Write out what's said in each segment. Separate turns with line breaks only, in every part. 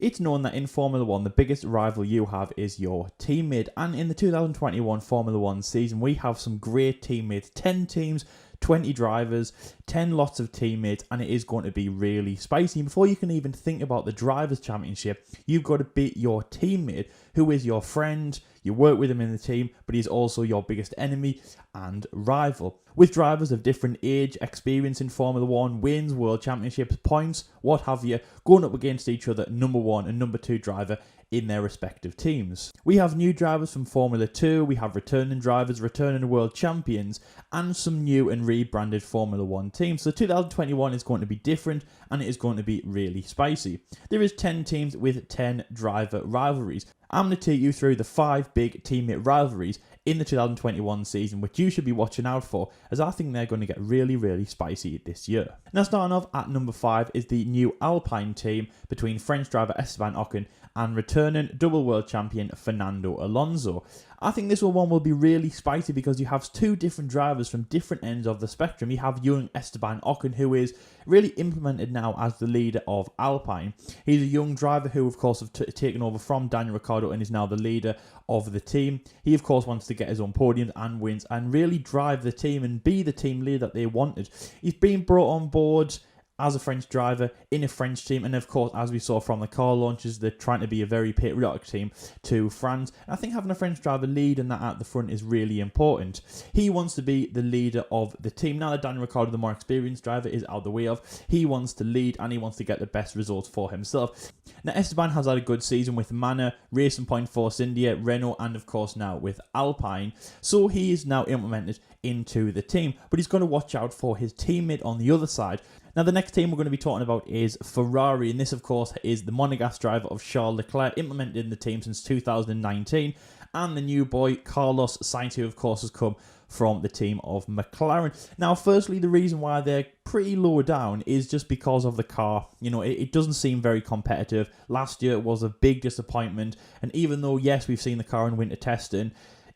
It's known that in Formula 1, the biggest rival you have is your teammate. And in the 2021 Formula 1 season, we have some great teammates, 10 teams, 20 drivers, 10 lots of teammates, and it is going to be really spicy. And before you can even think about the Drivers' Championship, you've got to beat your teammate, who is your friend. You work with him in the team, but he's also your biggest enemy and rival. With drivers of different age, experience in Formula 1, wins, World Championships, points, what have you, going up against each other, number 1 and number 2 driver in their respective teams. We have new drivers from Formula 2, we have returning drivers, returning world champions, and some new and rebranded Formula 1 teams. So 2021 is going to be different, and it is going to be really spicy. There is 10 teams with 10 driver rivalries. I'm going to take you through the 5 big teammate rivalries in the 2021 season, which you should be watching out for, as I think they're going to get really, really spicy this year. Now, starting off at number 5 is the new Alpine team between French driver Esteban Ocon and returning double world champion Fernando Alonso. I think this one will be really spicy because you have 2 different drivers from different ends of the spectrum. You have young Esteban Ocon, who is really implemented now as the leader of Alpine. He's a young driver who, of course, have taken over from Daniel Ricciardo and is now the leader of the team. He, of course, wants to get his own podiums and wins and really drive the team and be the team leader that they wanted. He's been brought on board as a French driver in a French team, and of course, as we saw from the car launches, they're trying to be a very patriotic team to France. I think having a French driver lead and that at the front is really important. He wants to be the leader of the team. Now that Daniel Ricciardo, the more experienced driver, is out of the way of, he wants to lead and he wants to get the best results for himself. Now, Esteban has had a good season with Manor, Racing Point Force India, Renault, and of course now with Alpine. So he is now implemented into the team, but he's going to watch out for his teammate on the other side. Now, the next team we're going to be talking about is Ferrari, and this, of course, is the Monegasque driver of Charles Leclerc, implemented in the team since 2019, and the new boy, Carlos Sainz, who, of course, has come from the team of McLaren. Now, firstly, the reason why they're pretty low down is just because of the car. You know, it doesn't seem very competitive. Last year, it was a big disappointment, and even though, yes, we've seen the car in winter testing,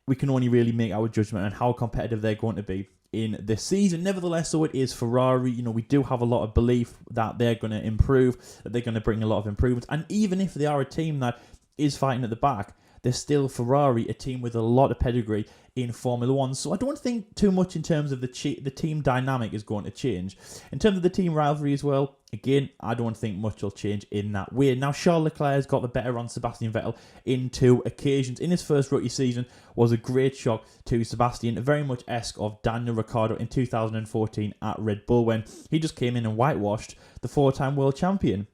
we can only really make our judgment on how competitive they're going to be in this season. Nevertheless, so it is Ferrari. You know, we do have a lot of belief that they're going to improve, that they're going to bring a lot of improvements. And even if they are a team that is fighting at the back, they're still Ferrari, a team with a lot of pedigree in Formula 1. So I don't think too much in terms of the team dynamic is going to change. In terms of the team rivalry as well, again, I don't think much will change in that way. Now, Charles Leclerc has got the better on Sebastian Vettel in 2 occasions. In his first rookie season was a great shock to Sebastian, very much esque of Daniel Ricciardo in 2014 at Red Bull, when he just came in and whitewashed the 4-time world champion.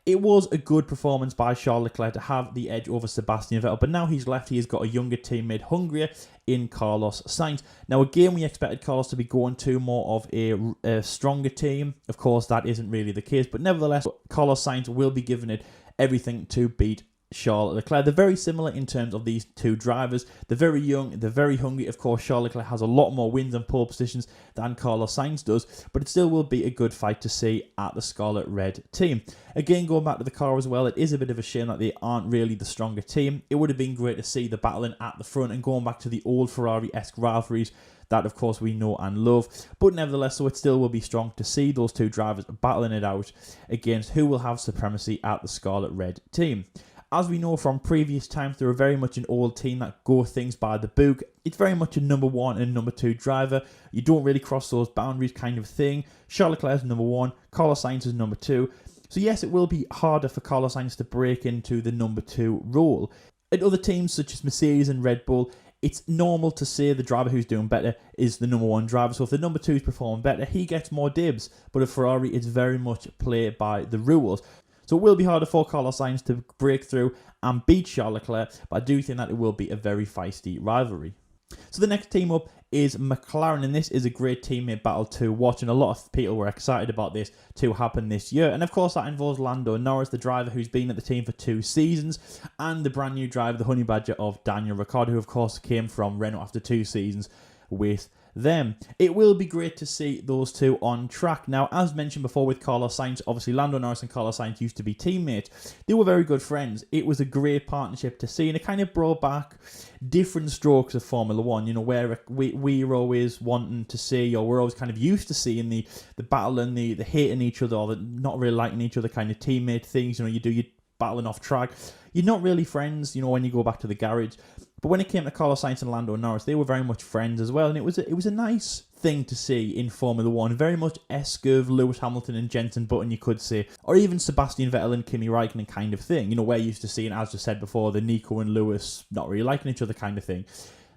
It was a good performance by Charles Leclerc to have the edge over Sebastian Vettel, but now he's left, he's got a younger teammate, hungrier, in Carlos Sainz. Now, again, we expected Carlos to be going to more of a stronger team. Of course, that isn't really the case, but nevertheless, Carlos Sainz will be giving it everything to beat Charles Leclerc. They're very similar in terms of these 2 drivers. They're very young, they're very hungry. Of course, Charles Leclerc has a lot more wins and pole positions than Carlos Sainz does, but it still will be a good fight to see at the Scarlet Red team. Again, going back to the car as well, it is a bit of a shame that they aren't really the stronger team. It would have been great to see the battling at the front and going back to the old Ferrari-esque rivalries that, of course, we know and love. But nevertheless, so it still will be strong to see those 2 drivers battling it out against who will have supremacy at the Scarlet Red team. As we know from previous times, they're very much an old team that go things by the book. It's very much a number 1 and number 2 driver. You don't really cross those boundaries kind of thing. Charles Leclerc is number 1, Carlos Sainz is number 2. So yes, it will be harder for Carlos Sainz to break into the number 2 role. At other teams such as Mercedes and Red Bull, it's normal to say the driver who's doing better is the number 1 driver. So if the number 2 is performing better, he gets more dibs. But at Ferrari, it's very much play by the rules. So it will be harder for Carlos Sainz to break through and beat Charles Leclerc, but I do think that it will be a very feisty rivalry. So the next team up is McLaren, and this is a great teammate battle to watch, and a lot of people were excited about this to happen this year. And of course that involves Lando Norris, the driver who's been at the team for 2 seasons, and the brand new driver, the honey badger of Daniel Ricciardo, who of course came from Renault after 2 seasons with them. It will be great to see those 2 on track. Now, as mentioned before with Carlos Sainz, obviously Lando Norris and Carlos Sainz used to be teammates. They were very good friends. It was a great partnership to see, and it kind of brought back different strokes of Formula 1, you know, where we're always wanting to see, or we're always kind of used to seeing the battle and the hating each other, or the not really liking each other kind of teammate things. You know, you do your battling off track. You're not really friends, when you go back to the garage. But when it came to Carlos Sainz and Lando Norris, they were very much friends as well, and it was a nice thing to see in Formula One. Very much esque of Lewis Hamilton and Jenson Button, you could say, or even Sebastian Vettel and Kimi Raikkonen kind of thing. We're used to seeing, as I said before, the Nico and Lewis not really liking each other kind of thing.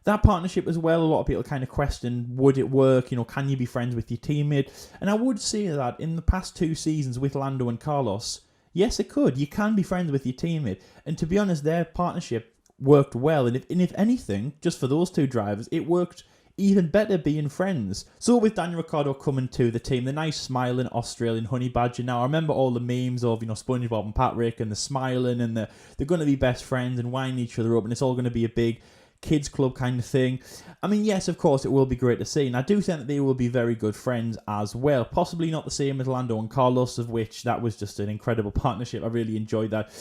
That partnership as well, a lot of people kind of question, would it work? Can you be friends with your teammate? And I would say that in the past 2 seasons with Lando and Carlos, yes, it could. You can be friends with your teammate. And to be honest, their partnership worked well. And if anything, just for those 2 drivers, it worked even better being friends. So with Daniel Ricciardo coming to the team, the nice smiling Australian honey badger. Now, I remember all the memes of, SpongeBob and Patrick and the smiling and they're going to be best friends and winding each other up, and it's all going to be a big kids club kind of thing. I mean, yes, of course, it will be great to see, and I do think that they will be very good friends as well. Possibly not the same as Lando and Carlos, of which that was just an incredible partnership. I really enjoyed that.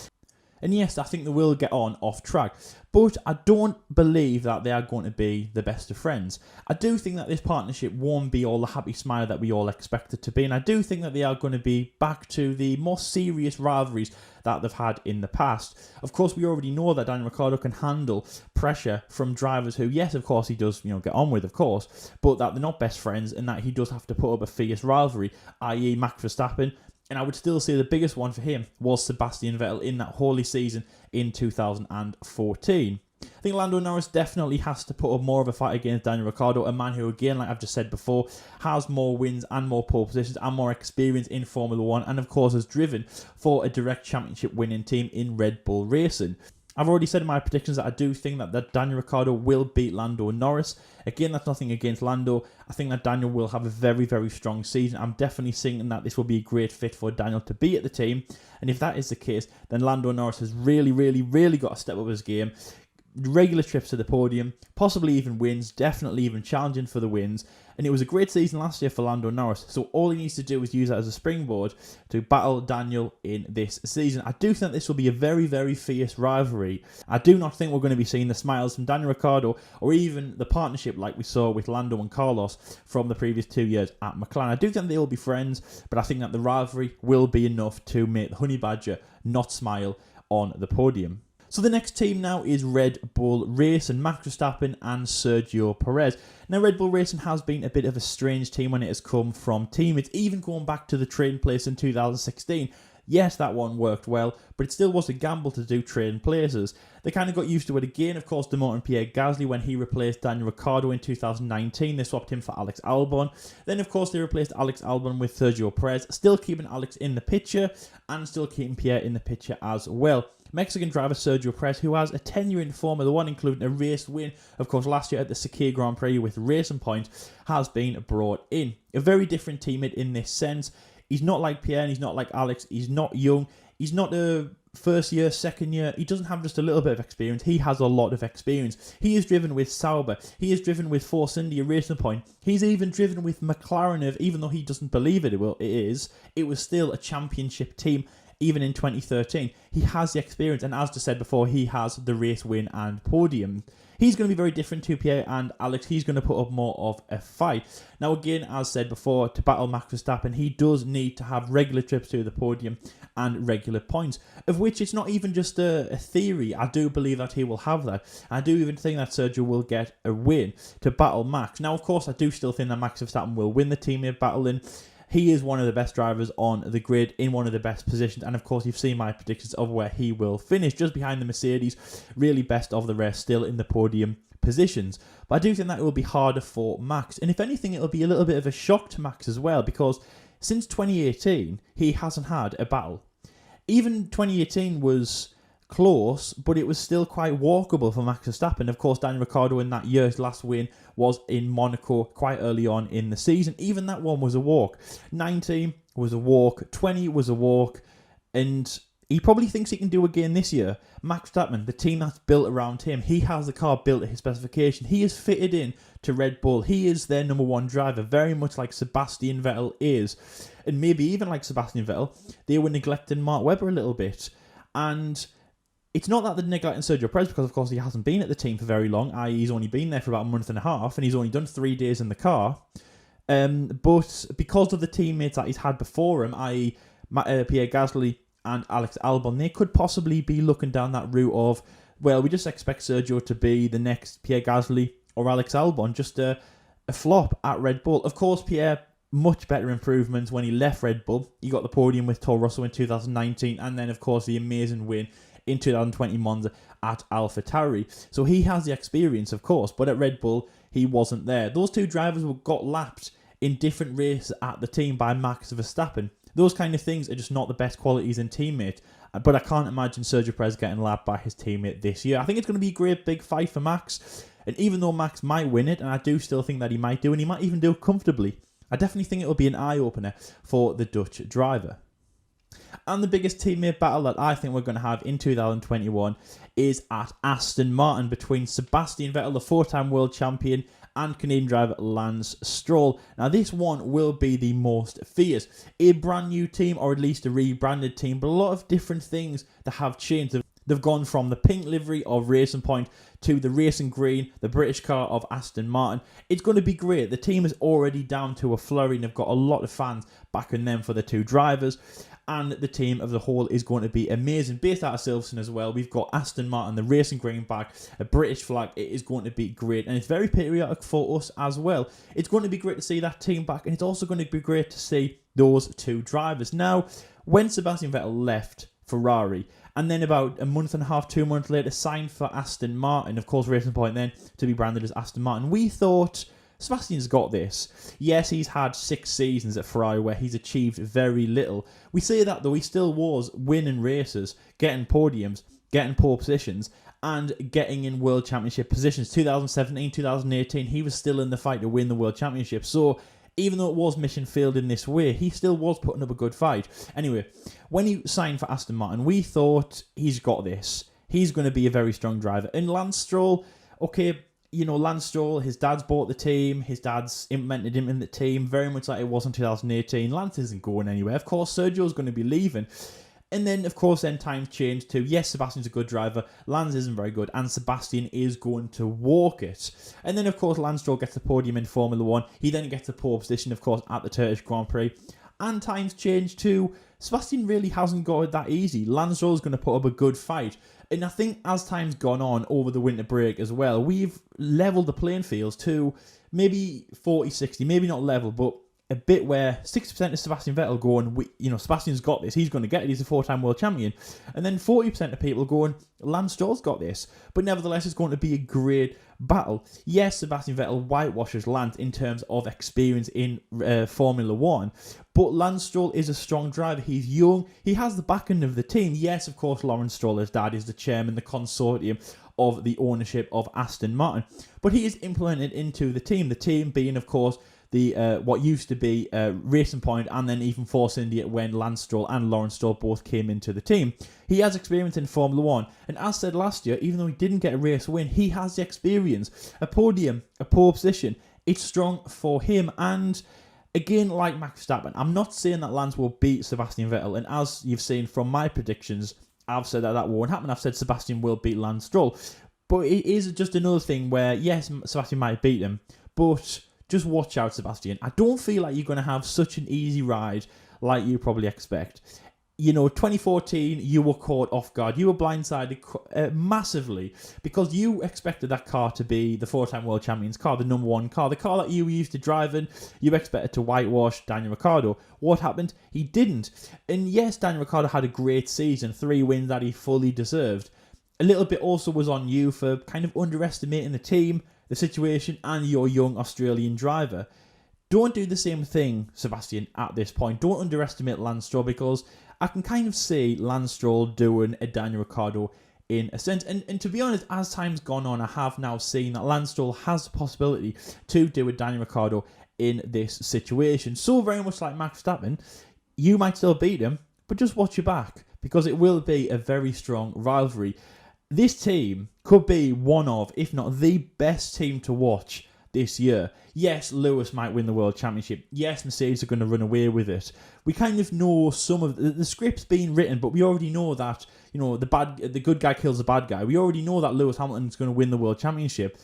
And yes, I think they will get on off track. But I don't believe that they are going to be the best of friends. I do think that this partnership won't be all the happy smile that we all expect it to be. And I do think that they are going to be back to the more serious rivalries that they've had in the past. Of course, we already know that Daniel Ricciardo can handle pressure from drivers who, yes, of course, he does, get on with, of course, but that they're not best friends and that he does have to put up a fierce rivalry, i.e. Max Verstappen. And I would still say the biggest one for him was Sebastian Vettel in that holy season in 2014. I think Lando Norris definitely has to put up more of a fight against Daniel Ricciardo, a man who, again, like I've just said before, has more wins and more pole positions and more experience in Formula One, and of course has driven for a direct championship winning team in Red Bull Racing. I've already said in my predictions that I do think that Daniel Ricciardo will beat Lando Norris. Again, that's nothing against Lando. I think that Daniel will have a very, very strong season. I'm definitely thinking that this will be a great fit for Daniel to be at the team. And if that is the case, then Lando Norris has really, really, really got to step up his game. Regular trips to the podium, possibly even wins, definitely even challenging for the wins. And it was a great season last year for Lando Norris, so all he needs to do is use that as a springboard to battle Daniel in this season. I do think this will be a very, very fierce rivalry. I do not think we're going to be seeing the smiles from Daniel Ricciardo or even the partnership like we saw with Lando and Carlos from the previous 2 years at McLaren. I do think they will be friends, but I think that the rivalry will be enough to make the Honey Badger not smile on the podium. So the next team now is Red Bull Racing, Max Verstappen and Sergio Perez. Now Red Bull Racing has been a bit of a strange team when it has come from teammates, even going back to the trading place in 2016. Yes, that one worked well, but it still was a gamble to do trading places. They kind of got used to it again, of course, demoting Pierre Gasly when he replaced Daniel Ricciardo in 2019. They swapped him for Alex Albon. Then, of course, they replaced Alex Albon with Sergio Perez, still keeping Alex in the picture and still keeping Pierre in the picture as well. Mexican driver Sergio Perez, who has a tenure in Formula One, including a race win, of course, last year at the Sakhir Grand Prix with Racing Point, has been brought in. A very different teammate in this sense. He's not like Pierre and he's not like Alex. He's not young. He's not a first year, second year. He doesn't have just a little bit of experience. He has a lot of experience. He is driven with Sauber. He is driven with Force India Racing Point. He's even driven with McLaren, even though he doesn't believe it is. It was still a championship team. Even in 2013, he has the experience, and as I said before, he has the race win and podium. He's going to be very different to Pierre and Alex. He's going to put up more of a fight. Now, again, as said before, to battle Max Verstappen, he does need to have regular trips to the podium and regular points, of which it's not even just a theory. I do believe that he will have that. I do even think that Sergio will get a win to battle Max. Now, of course, I do still think that Max Verstappen will win the teammate battle in. He is one of the best drivers on the grid, in one of the best positions, and of course you've seen my predictions of where he will finish, just behind the Mercedes, really best of the rest, still in the podium positions. But I do think that it will be harder for Max, and if anything it will be a little bit of a shock to Max as well, because since 2018 he hasn't had a battle. Even 2018 was close, but it was still quite walkable for Max Verstappen. Of course, Daniel Ricciardo in that year's last win was in Monaco quite early on in the season. Even that one was a walk. 19 was a walk, 20 was a walk, and he probably thinks he can do again this year. Max Verstappen, the team that's built around him, he has the car built at his specification. He is fitted in to Red Bull. He is their number one driver, very much like Sebastian Vettel is. And maybe even like Sebastian Vettel, they were neglecting Mark Webber a little bit. And it's not that they're neglecting Sergio Perez, because of course he hasn't been at the team for very long, i.e. he's only been there for about a month and a half, and he's only done 3 days in the car. But because of the teammates that he's had before him, i.e. Pierre Gasly and Alex Albon, they could possibly be looking down that route of, well, we just expect Sergio to be the next Pierre Gasly or Alex Albon, just a flop at Red Bull. Of course, Pierre, much better improvements when he left Red Bull. He got the podium with Toro Rosso in 2019, and then, of course, the amazing win in 2020 Monza at AlphaTauri. So he has the experience, of course, but at Red Bull, he wasn't there. Those two drivers got lapped in different races at the team by Max Verstappen. Those kind of things are just not the best qualities in teammate. But I can't imagine Sergio Perez getting lapped by his teammate this year. I think it's going to be a great big fight for Max. And even though Max might win it, and I do still think that he might do, and he might even do it comfortably, I definitely think it will be an eye-opener for the Dutch driver. And the biggest teammate battle that I think we're going to have in 2021 is at Aston Martin between Sebastian Vettel, the four-time world champion, and Canadian driver Lance Stroll. Now, this one will be the most fierce. A brand new team, or at least a rebranded team, but a lot of different things that have changed. They've gone from the pink livery of Racing Point to the racing green, the British car of Aston Martin. It's going to be great. The team is already down to a flurry, and they've got a lot of fans backing them for the two drivers. And the team of the whole is going to be amazing. Based out of Silverstone as well, we've got Aston Martin, the racing green back, a British flag. It is going to be great, and it's very patriotic for us as well. It's going to be great to see that team back, and it's also going to be great to see those two drivers. Now, when Sebastian Vettel left Ferrari, and then about a month and a half, 2 months later, signed for Aston Martin, of course, Racing Point then to be branded as Aston Martin, we thought, Sebastian's got this. Yes, he's had 6 seasons at Ferrari where he's achieved very little. We say that, though, he still was winning races, getting podiums, getting pole positions, and getting in World Championship positions. 2017, 2018, he was still in the fight to win the World Championship. So, even though it was mission failed in this way, he still was putting up a good fight. Anyway, when he signed for Aston Martin, we thought, he's got this. He's going to be a very strong driver. And Lance Stroll, okay, you know, Lance Stroll, his dad's bought the team, his dad's implemented him in the team, very much like it was in 2018. Lance isn't going anywhere. Of course, Sergio's going to be leaving. And then, of course, then times changed to, yes, Sebastian's a good driver, Lance isn't very good, and Sebastian is going to walk it. And then, of course, Lance Stroll gets the podium in Formula 1. He then gets the pole position, of course, at the Turkish Grand Prix. And times changed to, Sebastian really hasn't got it that easy. Lance Stroll's going to put up a good fight. And I think as time's gone on over the winter break as well, we've levelled the playing fields to maybe 40-60, maybe not level, but a bit where 60% of Sebastian Vettel going, Sebastian's got this, he's going to get it, he's a 4-time world champion. And then 40% of people going, Lance Stroll's got this. But nevertheless, it's going to be a great battle. Yes, Sebastian Vettel whitewashes Lance in terms of experience in Formula 1, but Lance Stroll is a strong driver. He's young, he has the backing of the team. Yes, of course, Lawrence Stroll, his dad, is the chairman, the consortium of the ownership of Aston Martin, but he is implemented into the team being, of course, the what used to be Racing Point, and then even Force India when Lance Stroll and Lawrence Stroll both came into the team. He has experience in Formula 1, and as said last year, even though he didn't get a race win, he has the experience. A podium, a pole position, it's strong for him. And again, like Max Verstappen, I'm not saying that Lance will beat Sebastian Vettel, and as you've seen from my predictions, I've said that won't happen. I've said Sebastian will beat Lance Stroll. But it is just another thing where, yes, Sebastian might beat him, but just watch out, Sebastian. I don't feel like you're going to have such an easy ride like you probably expect. 2014, you were caught off guard. You were blindsided massively because you expected that car to be the 4-time world champion's car, the number 1 car, the car that you were used to driving. You expected to whitewash Daniel Ricciardo. What happened? He didn't. And yes, Daniel Ricciardo had a great season, 3 wins that he fully deserved. A little bit also was on you for kind of underestimating the team, the situation, and your young Australian driver. Don't do the same thing, Sebastian, at this point. Don't underestimate Lance Stroll, because I can kind of see Lance Stroll doing a Daniel Ricciardo in a sense. And to be honest, as time's gone on, I have now seen that Lance Stroll has the possibility to do a Daniel Ricciardo in this situation. So very much like Max Verstappen, you might still beat him, but just watch your back, because it will be a very strong rivalry. This team could be one of, if not the best team to watch this year. Yes, Lewis might win the World Championship. Yes, Mercedes are going to run away with it. We kind of know some of the script's being written, but we already know that, the good guy kills the bad guy. We already know that Lewis Hamilton's going to win the World Championship.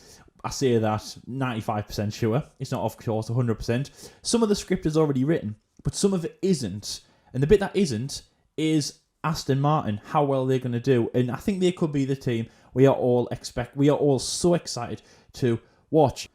I say that 95% sure. It's not, of course, 100%. Some of the script is already written, but some of it isn't. And the bit that isn't is Aston Martin, how well they're going to do. And I think they could be the team we are all so excited to watch.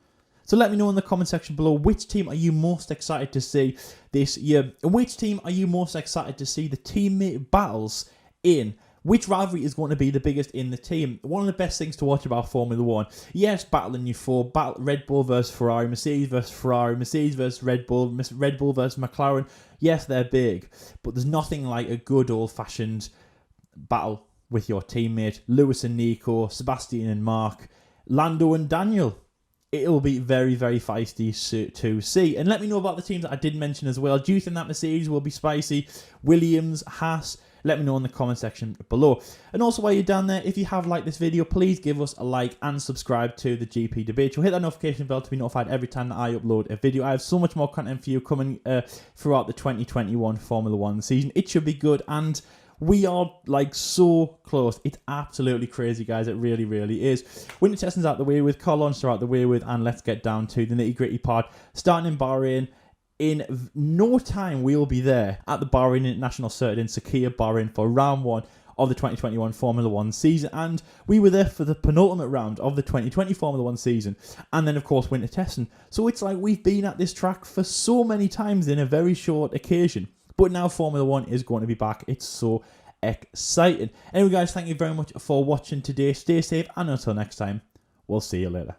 So let me know in the comment section below, which team are you most excited to see this year? And which team are you most excited to see the teammate battles in? Which rivalry is going to be the biggest in the team? One of the best things to watch about Formula 1, yes, battling you for Red Bull versus Ferrari, Mercedes versus Ferrari, Mercedes versus Red Bull versus McLaren. Yes, they're big, but there's nothing like a good old-fashioned battle with your teammate. Lewis and Nico, Sebastian and Mark, Lando and Daniel. It'll be very, very feisty to see. And let me know about the teams that I did mention as well. Do you think that Mercedes will be spicy? Williams, Haas? Let me know in the comment section below. And also while you're down there, if you have liked this video, please give us a like and subscribe to the GP Debate Show. Hit that notification bell to be notified every time that I upload a video. I have so much more content for you coming throughout the 2021 Formula 1 season. It should be good, and we are like so close. It's absolutely crazy, guys. It really, really is. Winter testing's out the way with, car launch are out the way with, and let's get down to the nitty-gritty part. Starting in Bahrain. In no time, we'll be there at the Bahrain International Circuit in Sakhir, Bahrain for round 1 of the 2021 Formula 1 season. And we were there for the penultimate round of the 2020 Formula 1 season. And then, of course, winter testing. So it's like we've been at this track for so many times in a very short occasion. But now Formula 1 is going to be back. It's so exciting. Anyway, guys, thank you very much for watching today. Stay safe, and until next time, we'll see you later.